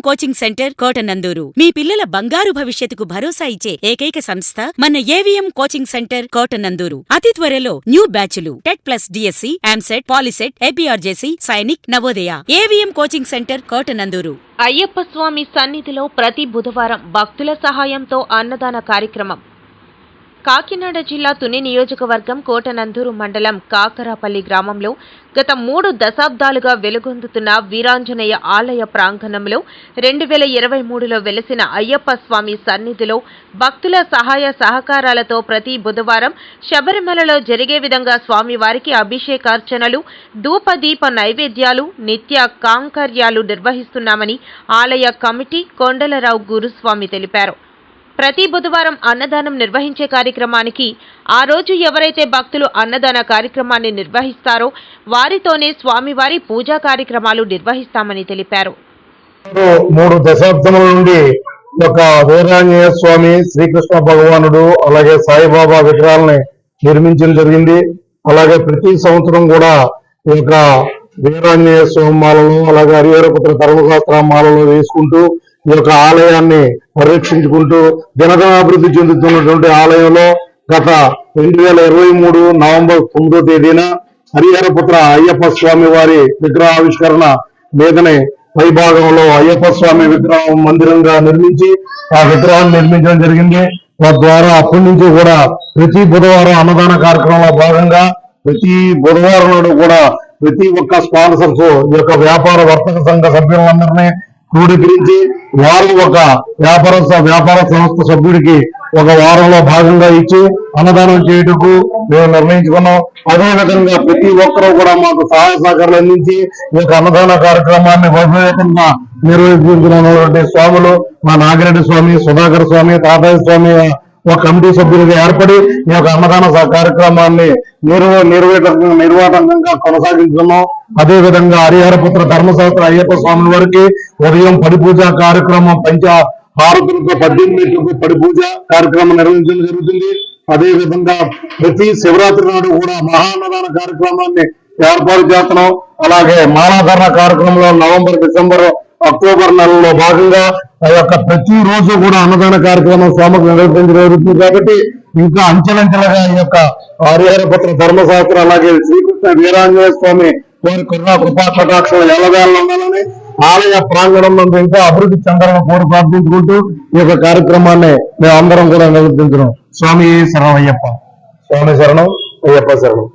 Coaching centre Kotananduru మీ పిల్లల బంగారు భవిష్యత్తుకు భరోసా ఇచ్చే ఏకైక సంస్థ మన ఏవిఎం కోచింగ్ సెంటర్ కోటనందూరు. అతి త్వరలో న్యూ బ్యాచ్లు టెట్ ప్లస్ డిఎస్సి, ఆమ్సెట్, POLYCET, APRJC, Sainik, Navodaya. AVM coaching centre Kotananduru. Ayyappa Swamy సన్నిధిలో ప్రతి బుధవారం భక్తుల సహాయంతో అన్నదాన కార్యక్రమం. కాకినాడ జిల్లా తుని నియోజకవర్గం కోటనందూరు మండలం కాకరాపల్లి గ్రామంలో గత 3 దశాబ్దాలుగా వెలుగొందుతున్న వీరాంజనేయ ఆలయ ప్రాంగణంలో 2023లో వెలిసిన అయ్యప్ప స్వామి సన్నిధిలో భక్తుల సహాయ సహకారాలతో ప్రతి బుధవారం శబరిమలలో జరిగే విధంగా స్వామివారికి అభిషేకార్చనలు, ధూపదీప నైవేద్యాలు, నిత్య కాంకర్యాలు నిర్వహిస్తున్నామని ఆలయ కమిటీ కొండలరావు గురుస్వామి తెలిపారు. ప్రతి బుధవారం అన్నదానం నిర్వహించే కార్యక్రమానికి ఆ రోజు ఎవరైతే భక్తులు అన్నదాన కార్యక్రమాన్ని నిర్వహిస్తారో వారితోనే స్వామివారి పూజా కార్యక్రమాలు నిర్వహిస్తామని తెలిపారు. 3 దశాబ్దముల నుండి ఒక వీరాంజనేయ స్వామి, శ్రీకృష్ణ భగవానుడు, అలాగే సాయిబాబా విగ్రహాలని నిర్మించడం జరిగింది. అలాగే ప్రతి సంవత్సరం కూడా ఈ యొక్క వీరాంజనేయ స్వామి మాలలో, అలాగే హరిహరపుత్ర ధర్మశాస్త్ర మాలలో వేసుకుంటూ ఈ యొక్క ఆలయాన్ని పరిరక్షించుకుంటూ దినదినాభివృద్ధి చెందుతున్నటువంటి ఆలయంలో గత 2023 నవంబర్ 9వ తేదీన హరిహరపుత్ర అయ్యప్ప స్వామి వారి విగ్రహావిష్కరణ మీదనే పైభాగంలో అయ్యప్ప స్వామి విగ్రహం మందిరంగా నిర్మించి ఆ విగ్రహాన్ని నిర్మించడం జరిగింది. తద్వారా అప్పటి నుంచి కూడా ప్రతి బుధవారం అన్నదాన కార్యక్రమంలో భాగంగా ప్రతి బుధవారం నాడు కూడా ప్రతి ఒక్క స్పాన్సర్స్ ఈ యొక్క వ్యాపార వర్తక సంఘ సభ్యులందరినీ క్రోడీకరించి వారు ఒక వ్యాపార సంస్థ సభ్యుడికి ఒక వారంలో భాగంగా ఇచ్చి అన్నదానం చేయుటకు మేము నిర్ణయించుకున్నాం. అదేవిధంగా ప్రతి ఒక్కరూ కూడా మాకు సహాయ సహకారాలు అందించి ఈ యొక్క అన్నదాన కార్యక్రమాన్ని వైభవంగా నిర్వహించినటువంటి స్వాములు మా నాగిరెడ్డి స్వామి, సుధాకర్ స్వామి, తాతయ్య స్వామి ఒక కమిటీ సభ్యులుగా ఏర్పడి ఈ యొక్క అన్నదాన కార్యక్రమాన్ని నిర్వాహకంగా కొనసాగించుకున్నాం. అదేవిధంగా హరిహరపుత్ర ధర్మశాస్త్ర అయ్యప్ప స్వామి వారికి ఉదయం పడిపూజ కార్యక్రమం, హారతులకు 18 మెట్లకు పడిపూజ కార్యక్రమం నిర్వహించడం జరుగుతుంది. అదేవిధంగా ప్రతి శివరాత్రి నాడు కూడా మహాన్నదాన కార్యక్రమాన్ని ఏర్పాటు చేస్తున్నాం. అలాగే మాలాధారణ కార్యక్రమంలో నవంబర్, డిసెంబర్, అక్టోబర్ నెలలో భాగంగా ఆ యొక్క ప్రతి రోజు కూడా అన్నదాన కార్యక్రమం స్వామికి నిర్వహించడం జరుగుతుంది. కాబట్టి ఇంకా అంచెలంచెలుగా ఈ యొక్క హరిహరపుత్ర ధర్మశాస్త్ర అలాగే శ్రీకృష్ణ వీరాంజనేయ స్వామి వారి కరుణా కృపా కటాక్షలు ఎల్లవేళ ఉండాలని ఆలయ ప్రాంగణం నందు ఇంకా అభివృద్ధి చెందాలని కోరి ప్రార్థించుకుంటూ ఈ యొక్క కార్యక్రమాన్ని మేము అందరం కూడా నిర్వర్తించడం. స్వామి శరణం అయ్యప్ప, స్వామి శరణం అయ్యప్ప శరణం.